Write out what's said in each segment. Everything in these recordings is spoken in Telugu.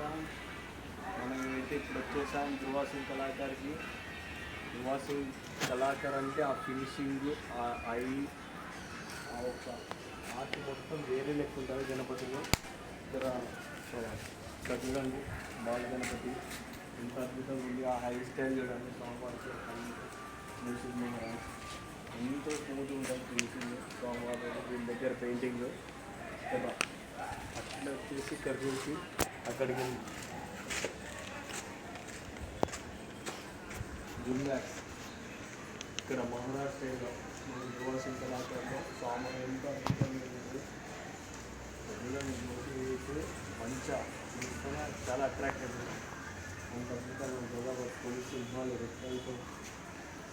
శ్రీరామ్. మనం అయితే ఇప్పుడు వచ్చేసాం ధృవ సింగ్ కళాకార్కి. ధృవ సింగ్ కళాకార్ అంటే ఆ ఫినిషింగ్, ఆ ఐ, ఆ ఒక ఆర్ట్ మొత్తం వేరే లెక్క ఉంటుంది గణపతిలో. ఇక్కడ చూడండి బాల గణపతి ఎంత అద్భుతంగా ఉంది. ఆ హెయిర్ స్టైల్ చూడండి, స్వామివారికి మ్యూజిక్ ఎంతో స్మూత్ ఉంటుంది ఫినిషింగ్. స్వామివారి దీని దగ్గర పెయింటింగ్ కదా అట్లా వచ్చేసి ఇక్కడ చూసి అక్కడికి జుమ్లాక్స్ ఇక్కడ మహారాష్ట్రలో మన ధృవ సింగ్ కళాకారులో స్వామి ఎంత అద్భుతంగా ఉంది. వేసి మంచిగా చూసుకొని చాలా అట్రాక్ట్ అవుతుంది. అంత అద్భుతంగా ఉంటుంది. పోలీస్ సినిమాలు రెక్కలతో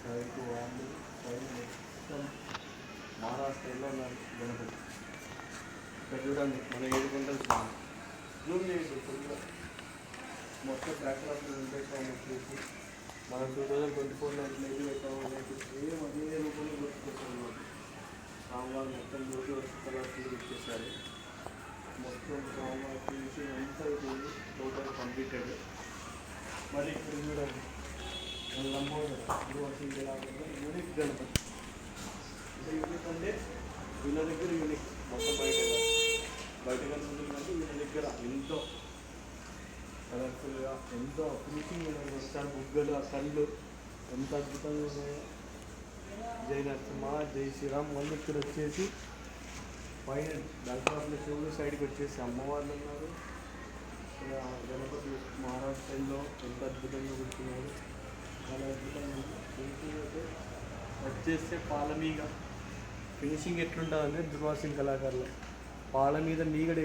సైడ్కు వాళ్ళు సైడ్ మొత్తం మహారాష్ట్రలో ఉన్న గణపతి. ఇక్కడ చూడండి మన 7 గంటలు స్వామి జూమ్ చేసి ఫుల్గా మొత్తం బ్యాక్గ్రౌండ్ వెంకటేశ్వరం వచ్చేసి మనం 2024లో ఎట్లయితే పెట్టామో సేమ్ అదే రూపంలో గుర్తుకొస్తున్నాం. స్వామివారు మొత్తం రోజు కలర్ఫుల్ ఇచ్చేసారు. మొత్తం స్వామివారి ఫినిషింగ్ అంతా అయిపోయింది, టోటల్ కంప్లీటెడ్. మరి ఇక్కడ చూడండి లంబోదర ధృవ సింగ్ కళాకారులో యూనిక్ గణపతి. అంటే యూనిక్ అంటే వీళ్ళ దగ్గర యూనిక్, మొత్తం బయట గణపతులు కంటే వీళ్ళ దగ్గర ఎంతో కలర్ఫుల్గా ఎంతో ఫినిషింగ్ వచ్చారు. బుగ్గలు, ఆ కళ్ళు ఎంత అద్భుతంగా ఉన్నాయో. జై నరసింహ, జై శ్రీరామ్. మళ్ళీ ఇక్కడ వచ్చేసి పైన దసరాలో శివుడు సైడ్కి వచ్చేసి అమ్మవార్లు ఉన్నారు. ఇక్కడ గణపతి మహారాష్ట్రలో ఎంత అద్భుతంగా కూర్చున్నారు, చాలా అద్భుతంగా ఉంది. ఫినిషింగ్ అయితే వచ్చేస్తే పాల మీద ఫినిషింగ్ ఎట్లుంటుందంటే ధృవ సింగ్ కళాకారులు పాల మీద మీగడ